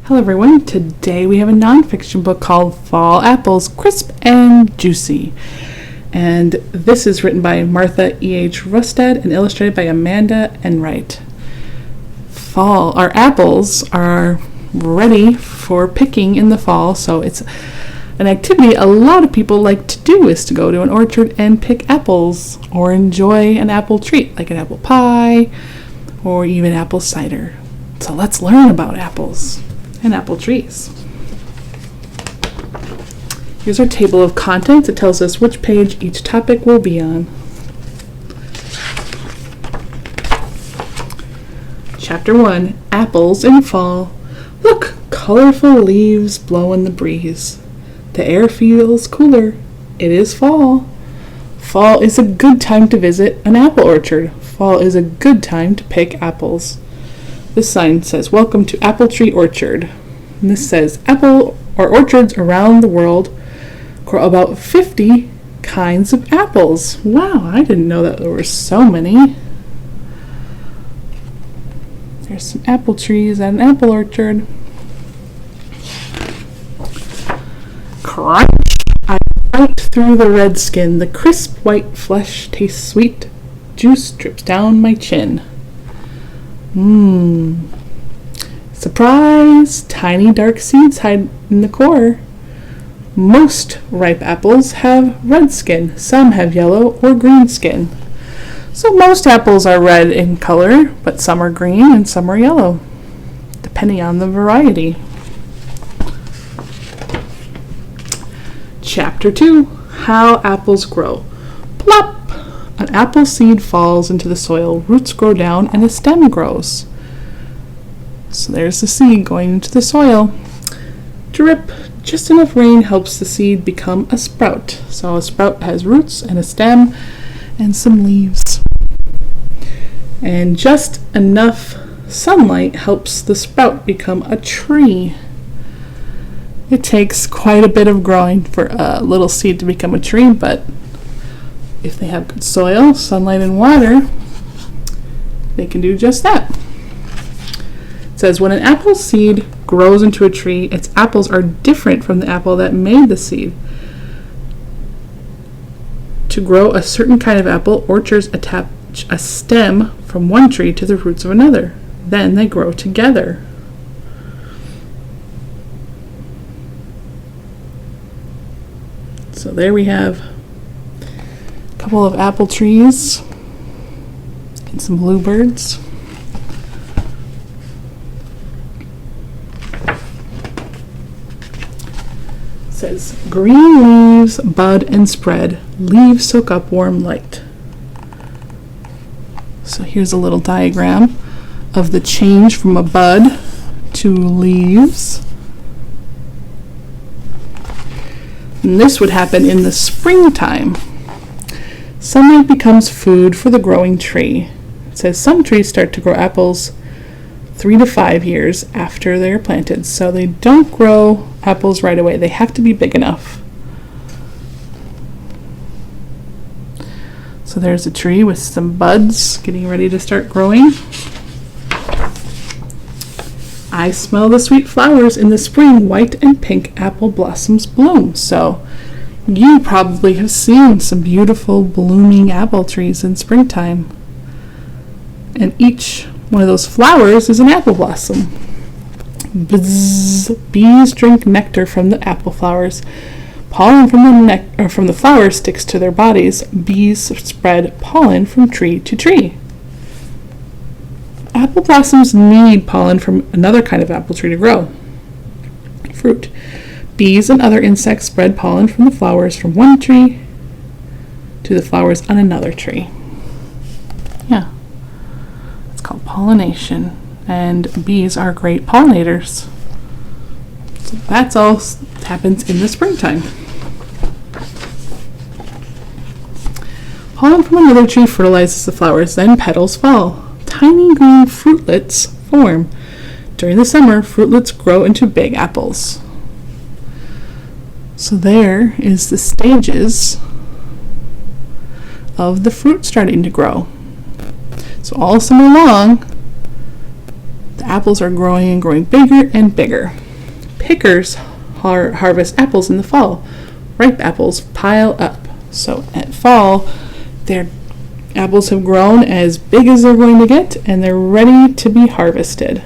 Hello everyone, today we have a nonfiction book called Fall Apples, Crisp and Juicy. And this is written by Martha E.H. Rustad and illustrated by Amanda Enright. Our apples are ready for picking in the fall, so it's an activity a lot of people like to do is to go to an orchard and pick apples or enjoy an apple treat like an apple pie or even apple cider. So let's learn about apples and apple trees. Here's our table of contents. It tells us which page each topic will be on. Chapter 1, Apples in Fall. Look, colorful leaves blow in the breeze. The air feels cooler. It is fall. Fall is a good time to visit an apple orchard. Fall is a good time to pick apples. This sign says, "Welcome to Apple Tree Orchard." And this says, apple or orchards around the world grow about 50 kinds of apples. Wow, I didn't know that there were so many. There's some apple trees at an apple orchard. Crunch! I bite through the red skin. The crisp white flesh tastes sweet. Juice drips down my chin. Surprise! Tiny dark seeds hide in the core. Most ripe apples have red skin. Some have yellow or green skin. So most apples are red in color, but some are green and some are yellow, depending on the variety. Chapter 2, How Apples Grow. Plop! An apple seed falls into the soil, roots grow down, and a stem grows. So there's the seed going into the soil. Drip. Just enough rain helps the seed become a sprout. So a sprout has roots and a stem and some leaves. And just enough sunlight helps the sprout become a tree. It takes quite a bit of growing for a little seed to become a tree, but if they have good soil, sunlight, and water, they can do just that. It says, when an apple seed grows into a tree, its apples are different from the apple that made the seed. To grow a certain kind of apple, orchards attach a stem from one tree to the roots of another. Then they grow together. So there we have a couple of apple trees and some bluebirds. It says, green leaves bud and spread. Leaves soak up warm light. So here's a little diagram of the change from a bud to leaves. And this would happen in the springtime. Sunlight becomes food for the growing tree. It says some trees start to grow apples 3 to 5 years after they're planted. So they don't grow apples right away. They have to be big enough. So there's a tree with some buds getting ready to start growing. I smell the sweet flowers in the spring. White and pink apple blossoms bloom. So you probably have seen some beautiful blooming apple trees in springtime. And each one of those flowers is an apple blossom. Bzz. Bees drink nectar from the apple flowers. Pollen from the flower sticks to their bodies. Bees spread pollen from tree to tree. Apple blossoms need pollen from another kind of apple tree to grow. Fruit. Bees and other insects spread pollen from the flowers from one tree to the flowers on another tree. Yeah. It's called pollination. And bees are great pollinators. So that's all happens in the springtime. Pollen from another tree fertilizes the flowers, then petals fall. Tiny green fruitlets form. During the summer, fruitlets grow into big apples. So there is the stages of the fruit starting to grow. So all summer long, The apples are growing and growing bigger and bigger. Pickers harvest apples in the fall. Ripe apples pile up. So at fall, their apples have grown as big as they're going to get, and they're ready to be harvested.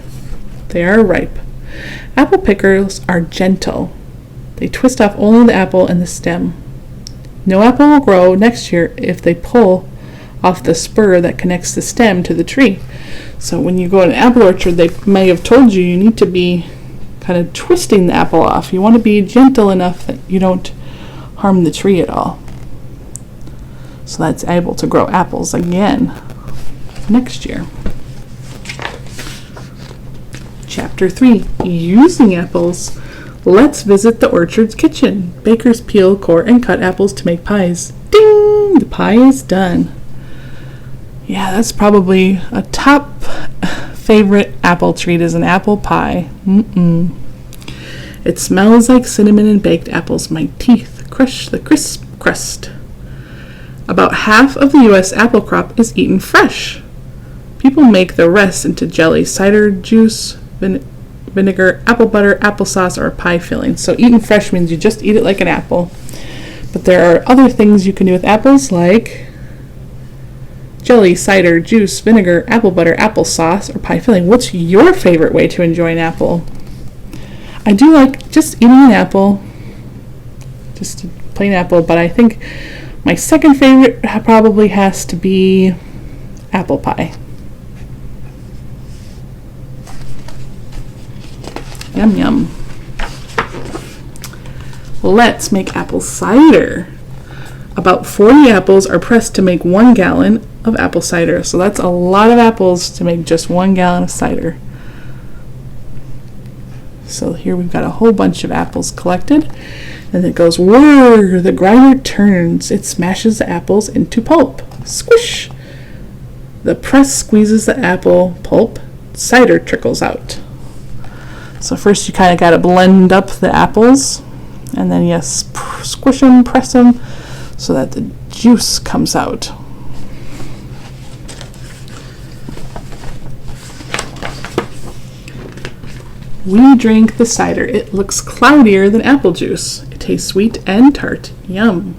They are ripe. Apple pickers are gentle. They twist off only the apple and the stem. No apple will grow next year if they pull off the spur that connects the stem to the tree. So when you go to an apple orchard, they may have told you need to be kind of twisting the apple off. You want to be gentle enough that you don't harm the tree at all. So that's able to grow apples again next year. Chapter 3, Using Apples. Let's visit the orchard's kitchen. Bakers peel, core, and cut apples to make pies. Ding! The pie is done. Yeah, that's probably a top favorite apple treat is an apple pie. It smells like cinnamon and baked apples. My teeth crush the crisp crust. About half of the U.S. apple crop is eaten fresh. People make the rest into jelly, cider juice, vinegar, apple butter, applesauce, or a pie filling. So eaten fresh means you just eat it like an apple. But there are other things you can do with apples like jelly, cider, juice, vinegar, apple butter, applesauce, or pie filling. What's your favorite way to enjoy an apple? I do like just eating an apple, just a plain apple, but I think my second favorite probably has to be apple pie. Yum, yum. Let's make apple cider. About 40 apples are pressed to make 1 gallon of apple cider. So that's a lot of apples to make just 1 gallon of cider. So here we've got a whole bunch of apples collected. And it goes whirr, the grinder turns. It smashes the apples into pulp. Squish! The press squeezes the apple pulp. Cider trickles out. So first you kind of got to blend up the apples. And then yes, squish them, press them, so that the juice comes out. We drink the cider. It looks cloudier than apple juice. It tastes sweet and tart. Yum.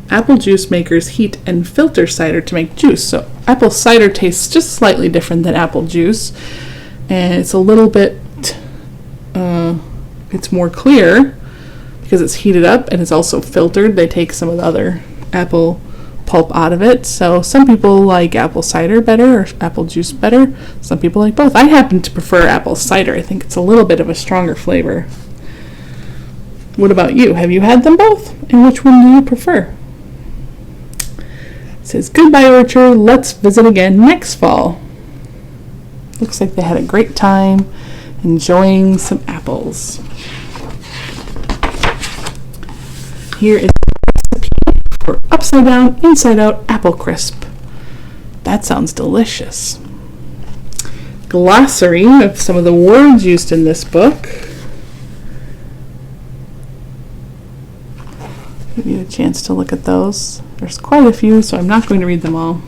Apple juice makers heat and filter cider to make juice. So apple cider tastes just slightly different than apple juice. And it's a little bit, it's more clear because it's heated up and it's also filtered. They take some of the other apple pulp out of it. So some people like apple cider better or apple juice better. Some people like both. I happen to prefer apple cider. I think it's a little bit of a stronger flavor. What about you? Have you had them both? And which one do you prefer? It says, goodbye orchard. Let's visit again next fall. Looks like they had a great time enjoying some apples. Here is a recipe for upside down, inside out apple crisp. That sounds delicious. Glossary of some of the words used in this book. Give you a chance to look at those. There's quite a few, so I'm not going to read them all.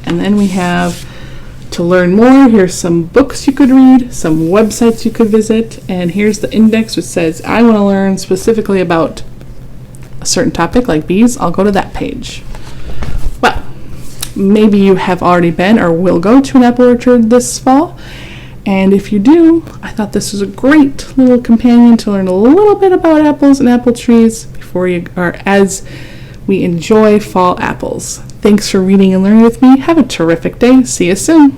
And then we have, to learn more, here's some books you could read, some websites you could visit, and here's the index which says, I want to learn specifically about a certain topic like bees. I'll go to that page. Well, maybe you have already been or will go to an apple orchard this fall, and if you do, I thought this was a great little companion to learn a little bit about apples and apple trees before you, or as we enjoy fall apples. Thanks for reading and learning with me. Have a terrific day. See you soon.